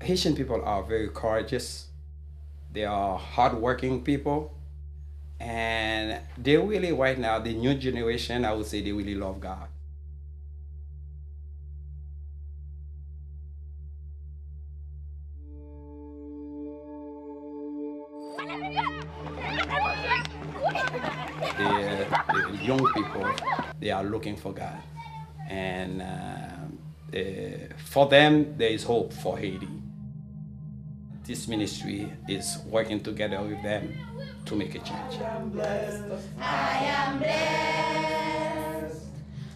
Haitian people are very courageous. They are hardworking people. And they really, right now, the new generation, I would say they really love God. The young people, they are looking for God. And for them, there is hope for Haiti. This ministry is working together with them to make a change. I am blessed. I am blessed.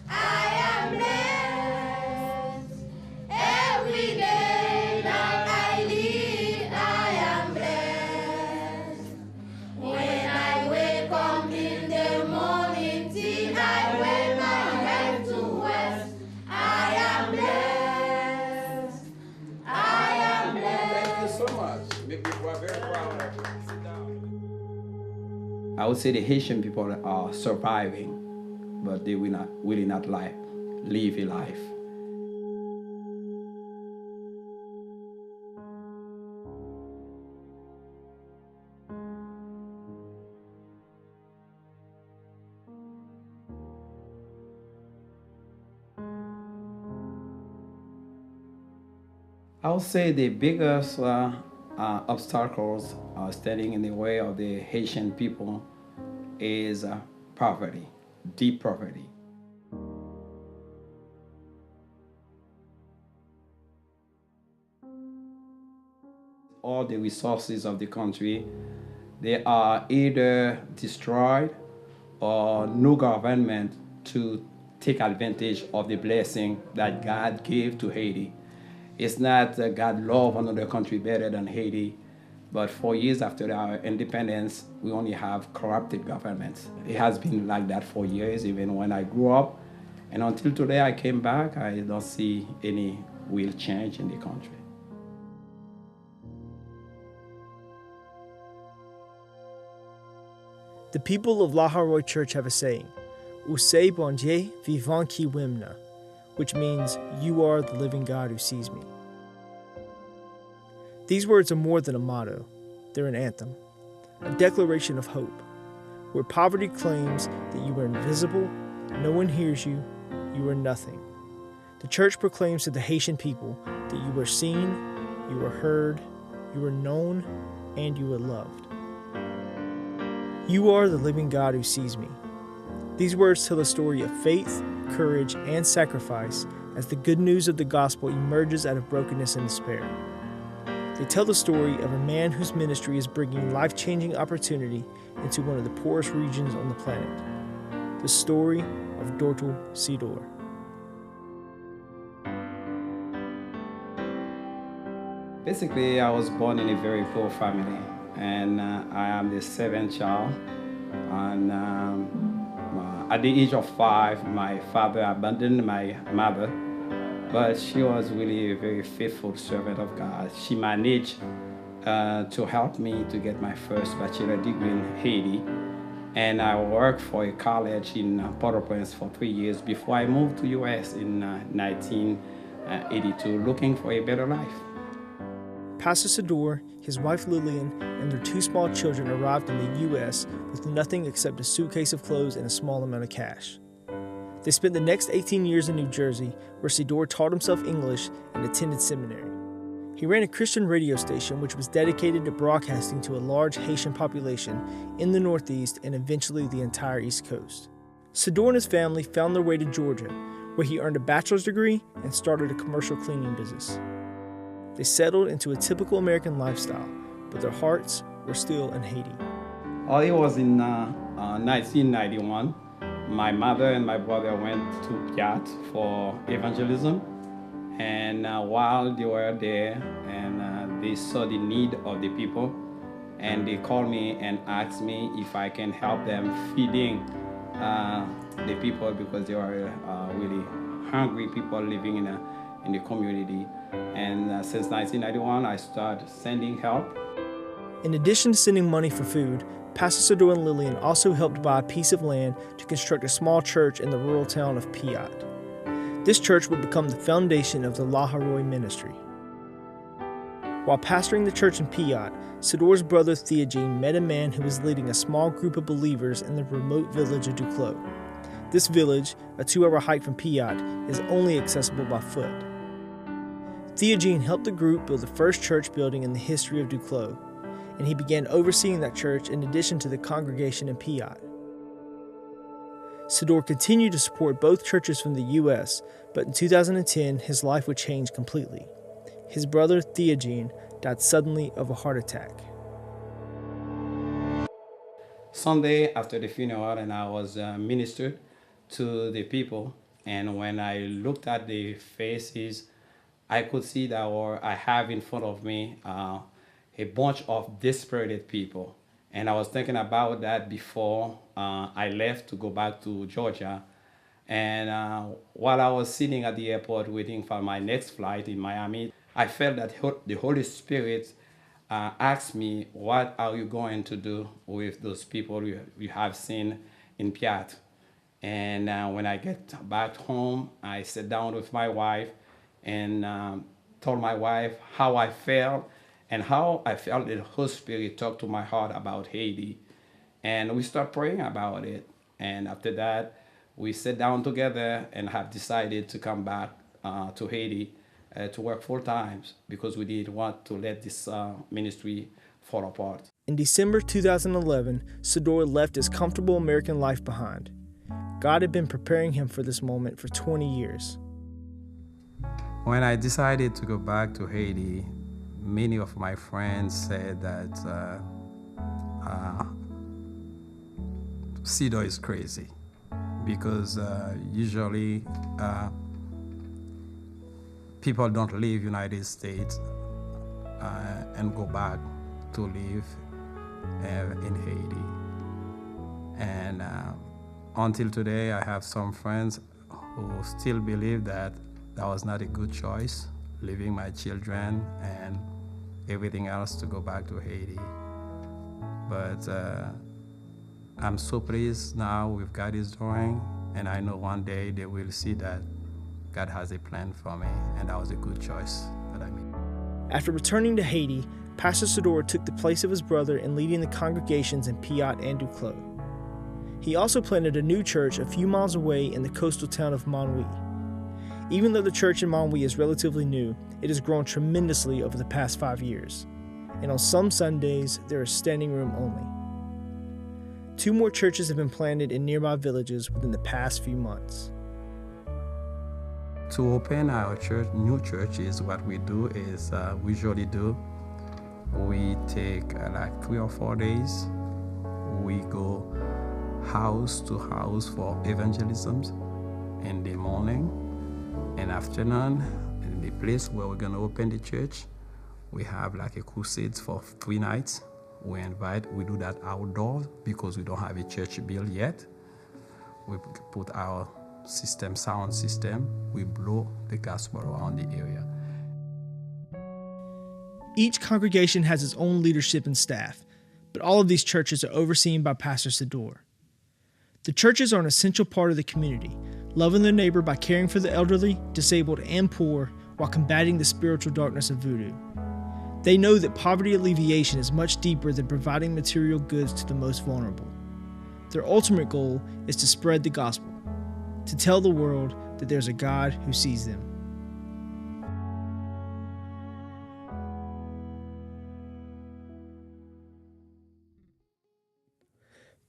I am blessed. Every day that I live, I am blessed. When I wake up in the morning till I wear my head to west, I am blessed. I am blessed. Thank you so much. Make me very proud. I would say the Haitian people are surviving, but they will not live a life. I would say the biggest obstacles standing in the way of the Haitian people is poverty, deep poverty. All the resources of the country, they are either destroyed or no government to take advantage of the blessing that God gave to Haiti. It's not God love another country better than Haiti, but 4 years after our independence, we only have corrupted governments. It has been like that for years, even when I grew up. And until today I came back, I don't see any real change in the country. The people of Lahai-Roi Church have a saying, "Usei bon Dieu vivant qui wimna," which means, "You are the living God who sees me." These words are more than a motto. They're an anthem, a declaration of hope, where poverty claims that you are invisible, no one hears you, you are nothing. The church proclaims to the Haitian people that you are seen, you are heard, you are known, and you are loved. You are the living God who sees me. These words tell a story of faith, courage, and sacrifice as the good news of the gospel emerges out of brokenness and despair. They tell the story of a man whose ministry is bringing life-changing opportunity into one of the poorest regions on the planet. The story of Dortal Sidor. Basically, I was born in a very poor family, and I am the seventh child. And at the age of 5, my father abandoned my mother, but she was really a very faithful servant of God. She managed to help me to get my first bachelor degree in Haiti, and I worked for a college in Port-au-Prince for 3 years before I moved to U.S. in 1982, looking for a better life. Pastor Sidor, his wife Lillian, and their 2 small children arrived in the U.S. with nothing except a suitcase of clothes and a small amount of cash. They spent the next 18 years in New Jersey, where Sidor taught himself English and attended seminary. He ran a Christian radio station which was dedicated to broadcasting to a large Haitian population in the Northeast and eventually the entire East Coast. Sidor and his family found their way to Georgia, where he earned a bachelor's degree and started a commercial cleaning business. They settled into a typical American lifestyle, but their hearts were still in Haiti. Oh, it was in 1991. My mother and my brother went to Piat for evangelism. And while they were there, and they saw the need of the people, and they called me and asked me if I can help them feeding the people, because they were really hungry people living in the community. And since 1991, I started sending help. In addition to sending money for food, Pastor Sidor and Lillian also helped buy a piece of land to construct a small church in the rural town of Piat. This church would become the foundation of the Lahai-Roi ministry. While pastoring the church in Piat, Sador's brother Theogene met a man who was leading a small group of believers in the remote village of Duclos. This village, a 2-hour hike from Piat, is only accessible by foot. Theogene helped the group build the first church building in the history of Duclos, and he began overseeing that church in addition to the congregation in Piat. Sador continued to support both churches from the U.S., but in 2010, his life would change completely. His brother Theogene died suddenly of a heart attack. Sunday after the funeral, and I was ministered to the people, and when I looked at the faces, I could see that I have in front of me a bunch of desperate people. And I was thinking about that before I left to go back to Georgia. And while I was sitting at the airport waiting for my next flight in Miami, I felt that the Holy Spirit asked me, what are you going to do with those people you have seen in Piat? And when I get back home, I sat down with my wife and told my wife how I felt and how I felt that the Holy Spirit talked to my heart about Haiti. And we start praying about it. And after that, we sat down together and have decided to come back to Haiti to work full time because we didn't want to let this ministry fall apart. In December 2011, Sador left his comfortable American life behind. God had been preparing him for this moment for 20 years. When I decided to go back to Haiti, many of my friends said that Sador is crazy because usually people don't leave United States and go back to live in Haiti. And until today, I have some friends who still believe that was not a good choice, leaving my children and everything else to go back to Haiti. But I'm so pleased now with God is doing, and I know one day they will see that God has a plan for me, and that was a good choice that I made. After returning to Haiti, Pastor Sador took the place of his brother in leading the congregations in Piat and Duclos. He also planted a new church a few miles away in the coastal town of Montouil. Even though the church in Montouil is relatively new, it has grown tremendously over the past 5 years. And on some Sundays, there is standing room only. 2 more churches have been planted in nearby villages within the past few months. To open our new churches, what we do is we usually we take like 3 or 4 days. We go house to house for evangelism in the morning and afternoon. In the place where we're going to open the church, we have like a crusade for 3 nights. We do that outdoors because we don't have a church built yet. We put our sound system, we blow the gospel around the area. Each congregation has its own leadership and staff, but all of these churches are overseen by Pastor Sador. The churches are an essential part of the community, loving their neighbor by caring for the elderly, disabled, and poor while combating the spiritual darkness of voodoo. They know that poverty alleviation is much deeper than providing material goods to the most vulnerable. Their ultimate goal is to spread the gospel, to tell the world that there's a God who sees them.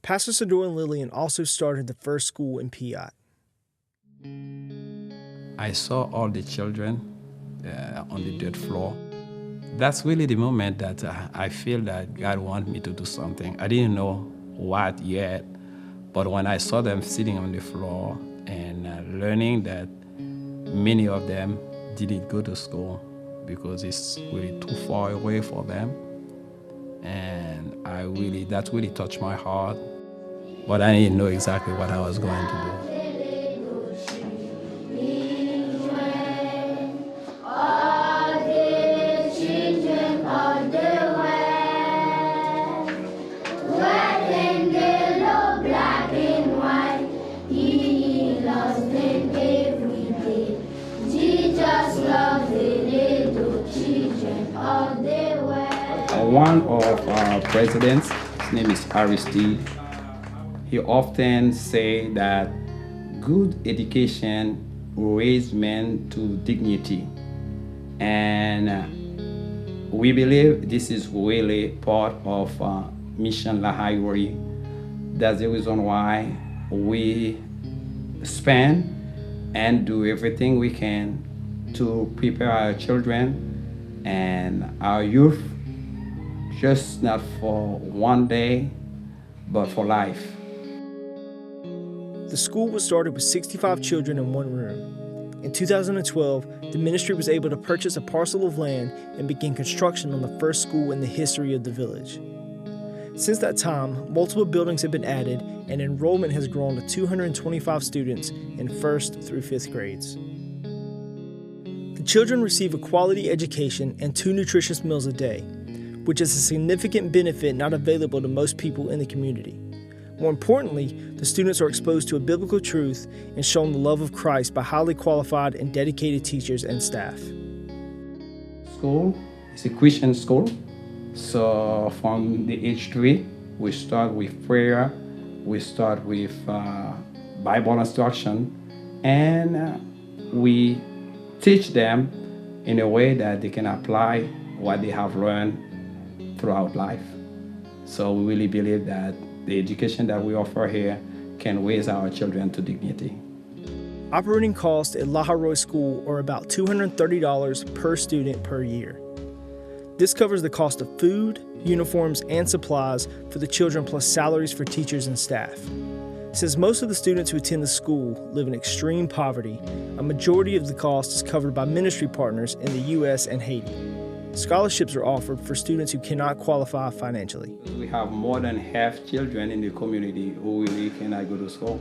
Pastor Sador and Lillian also started the first school in Piat. I saw all the children on the dirt floor. That's really the moment that I feel that God wanted me to do something. I didn't know what yet, but when I saw them sitting on the floor and learning that many of them didn't go to school because it's really too far away for them, and that really touched my heart. But I didn't know exactly what I was going to do. Jesus loves the little children. in all the world. One of our presidents, his name is Aristide, he often say that good education raise men to dignity. And we believe this is really part of Mission Lahai-Roi. That's the reason why we spend and do everything we can to prepare our children and our youth, just not for one day, but for life. The school was started with 65 children in one room. In 2012, the ministry was able to purchase a parcel of land and begin construction on the first school in the history of the village. Since that time, multiple buildings have been added and enrollment has grown to 225 students in 1st through 5th grades. The children receive a quality education and 2 nutritious meals a day, which is a significant benefit not available to most people in the community. More importantly, the students are exposed to a biblical truth and shown the love of Christ by highly qualified and dedicated teachers and staff. School is a Christian school. So from the age 3, we start with prayer, we start with Bible instruction, and we teach them in a way that they can apply what they have learned throughout life. So we really believe that the education that we offer here can raise our children to dignity. Operating costs at Lahai-Roi School are about $230 per student per year. This covers the cost of food, uniforms, and supplies for the children, plus salaries for teachers and staff. Since most of the students who attend the school live in extreme poverty, a majority of the cost is covered by ministry partners in the U.S. and Haiti. Scholarships are offered for students who cannot qualify financially. We have more than half children in the community who really cannot go to school.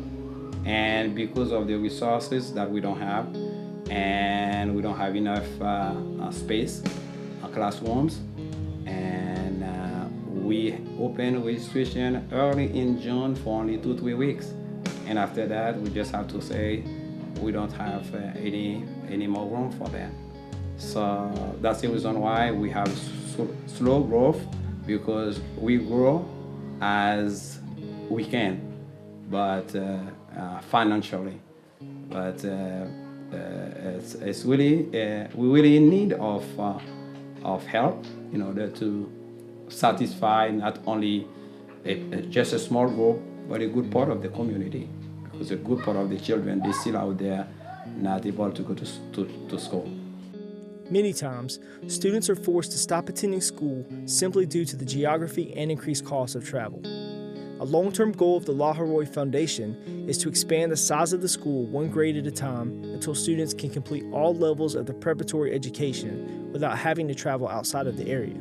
And because of the resources that we don't have, and we don't have enough space, classrooms, and we open registration early in June for only 2-3 weeks. And after that, we just have to say we don't have any more room for them. So that's the reason why we have slow growth, because we grow as we can, but financially. But it's really we really in need of help in order to satisfy not only just a small group, but a good part of the community, because a good part of the children, they're still out there not able to go to school. Many times, students are forced to stop attending school simply due to the geography and increased costs of travel. A long-term goal of the Lahai-Roi Foundation is to expand the size of the school one grade at a time until students can complete all levels of the preparatory education without having to travel outside of the area.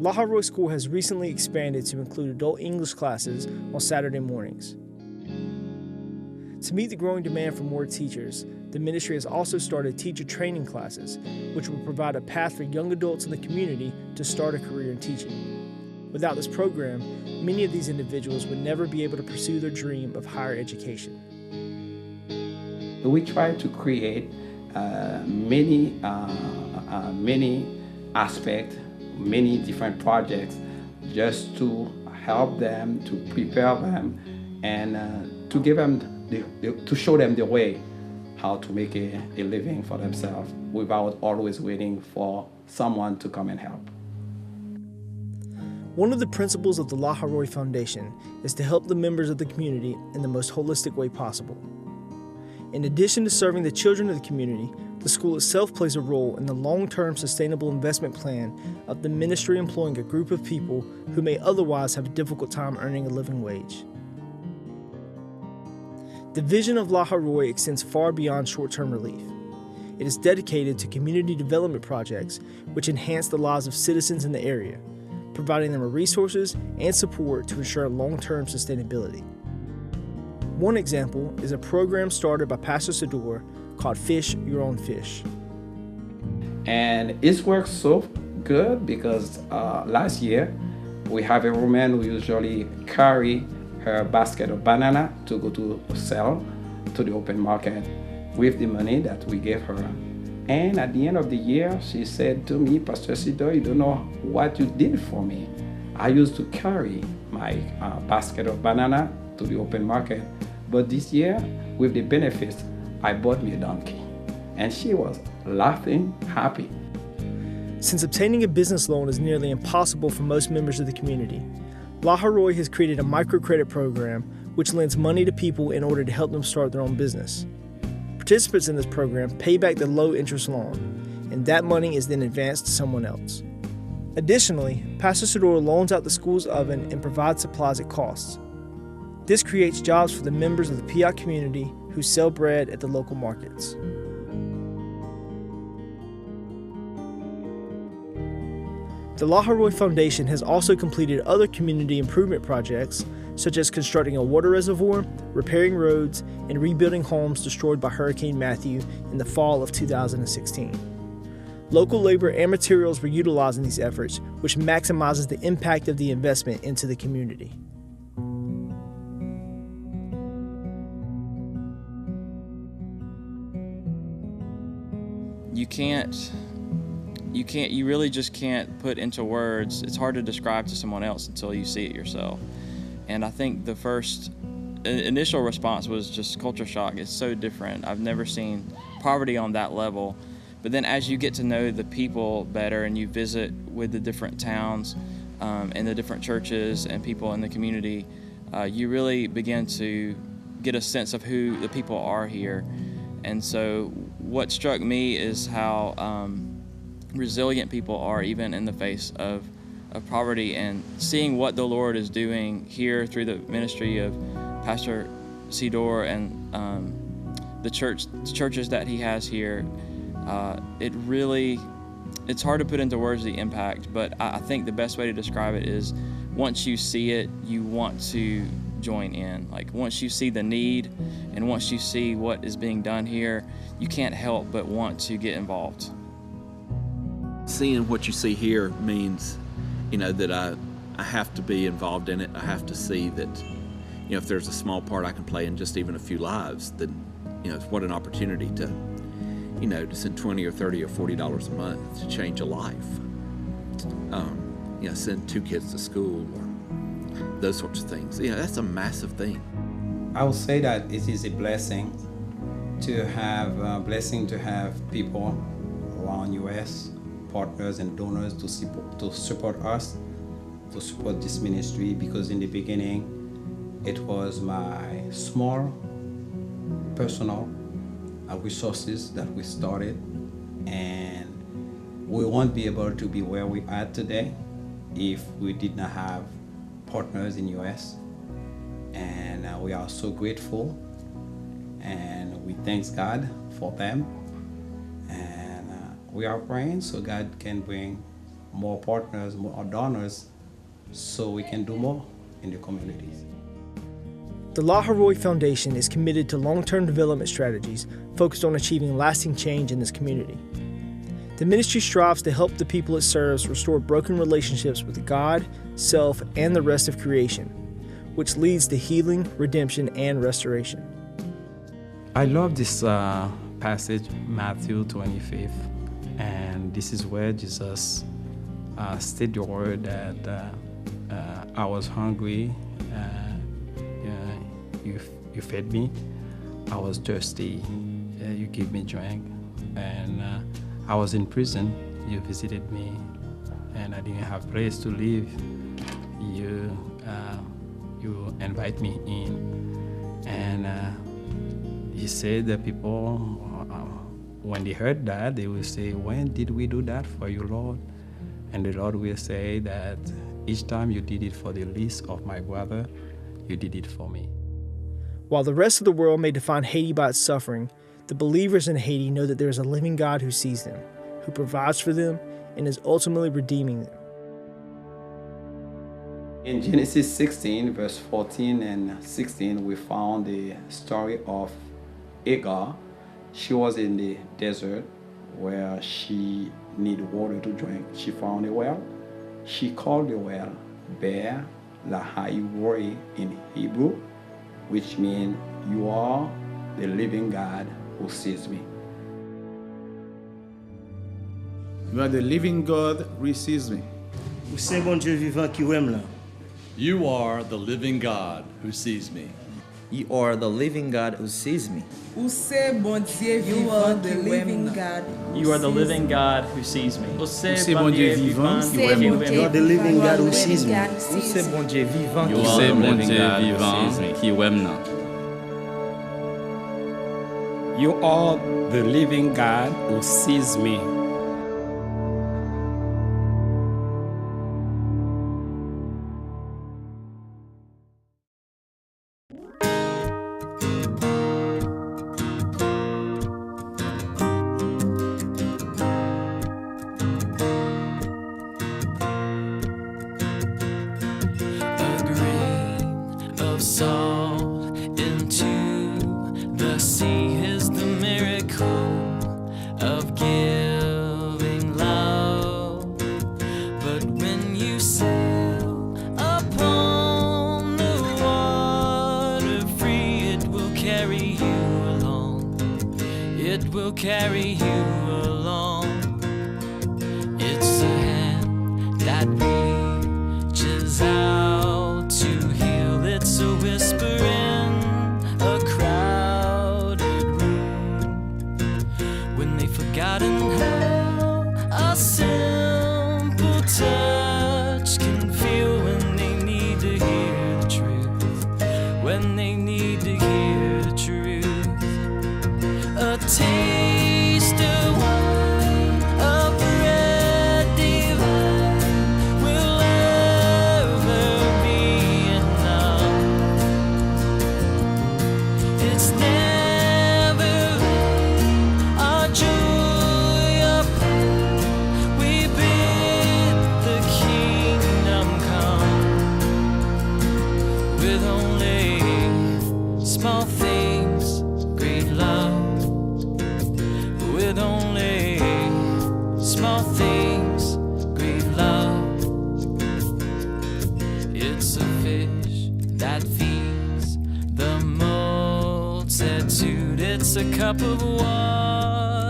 Lahai-Roi School has recently expanded to include adult English classes on Saturday mornings. To meet the growing demand for more teachers, the ministry has also started teacher training classes, which will provide a path for young adults in the community to start a career in teaching. Without this program, many of these individuals would never be able to pursue their dream of higher education. We try to create many aspects, many different projects, just to help them, to prepare them, and to give them to show them the way how to make a living for themselves without always waiting for someone to come and help. One of the principles of the Lahai-Roi Foundation is to help the members of the community in the most holistic way possible. In addition to serving the children of the community, the school itself plays a role in the long-term sustainable investment plan of the ministry, employing a group of people who may otherwise have a difficult time earning a living wage. The vision of Lahai-Roi extends far beyond short-term relief. It is dedicated to community development projects which enhance the lives of citizens in the area, providing them with resources and support to ensure long-term sustainability. One example is a program started by Pastor Sador called Fish Your Own Fish. And it works so good because last year we have a woman who usually carry her basket of banana to go to sell to the open market. With the money that we gave her, And at the end of the year, she said to me, Pastor Sidor, you don't know what you did for me. I used to carry my basket of banana to the open market, but this year, with the benefits, I bought me a donkey. And she was laughing, happy. Since obtaining a business loan is nearly impossible for most members of the community, Lahai-Roi has created a microcredit program which lends money to people in order to help them start their own business. Participants in this program pay back the low-interest loan, and that money is then advanced to someone else. Additionally, Pastor Sidor loans out the school's oven and provides supplies at cost. This creates jobs for the members of the Piat community who sell bread at the local markets. The Lahai-Roi Foundation has also completed other community improvement projects, such as constructing a water reservoir, repairing roads, and rebuilding homes destroyed by Hurricane Matthew in the fall of 2016. Local labor and materials were utilized in these efforts, which maximizes the impact of the investment into the community. You really just can't put into words. It's hard to describe to someone else until you see it yourself. And I think the first initial response was just culture shock. It's so different. I've never seen poverty on that level. But then as you get to know the people better and you visit with the different towns and the different churches and people in the community, you really begin to get a sense of who the people are here. And so what struck me is how resilient people are even in the face of poverty, and seeing what the Lord is doing here through the ministry of Pastor Sidor and the churches that he has here. It's hard to put into words the impact, but I think the best way to describe it is once you see it, you want to join in. Like once you see the need and once you see what is being done here, you can't help but want to get involved. Seeing what you see here means, that I have to be involved in it. I have to see that, if there's a small part I can play in just even a few lives, then, what an opportunity to, to send $20 or $30 or $40 a month to change a life. Send 2 kids to school or those sorts of things. That's a massive thing. I would say that it is a blessing to have people around U.S., partners and donors to support us, to support this ministry, because in the beginning it was my small personal resources that we started, and we won't be able to be where we are today if we did not have partners in US, and we are so grateful and we thank God for them. We are praying so God can bring more partners, more donors, so we can do more in the communities. The Lahai-Roi Foundation is committed to long-term development strategies focused on achieving lasting change in this community. The ministry strives to help the people it serves restore broken relationships with God, self, and the rest of creation, which leads to healing, redemption, and restoration. I love this passage, Matthew 25. And this is where Jesus stated the word that I was hungry, you fed me. I was thirsty, you gave me drink. And I was in prison, you visited me. And I didn't have a place to live, you invite me in. And he said that people, when they heard that, they will say, when did we do that for you, Lord? And the Lord will say that each time you did it for the least of my brother, you did it for me. While the rest of the world may define Haiti by its suffering, the believers in Haiti know that there is a living God who sees them, who provides for them, and is ultimately redeeming them. In Genesis 16, verse 14 and 16, we found the story of Hagar. She was in the desert where she needed water to drink. She found a well. She called the well Be'er Lahai-Roi in Hebrew, which means you are the living God who sees me. You are the living God who sees me. Ou c'est bon Dieu vivant qui aime là. You are the living God who sees me. You are the living God who sees me. You are the living God. You are the living God who sees me. C'est bon Dieu vivant qui aime. You are the living God who sees me. C'est bon Dieu vivant You are the living God who sees me. Qui aime. You are the living God who sees me. Salt into the sea is the miracle of giving love. But when you sail upon the water free, it will carry you along. It will carry you along. It's a hand that reaches out to heal. It's a whisper in a crowded room. When they've forgotten how a simple touch can feel when they need to hear the truth. When they need to hear the truth. A taste of wine, of bread divine will ever be enough. It's never our joy or pain. We bid the kingdom come with only small things, great love. With only small things, great love. It's a fish that feeds the multitude. It's a cup of water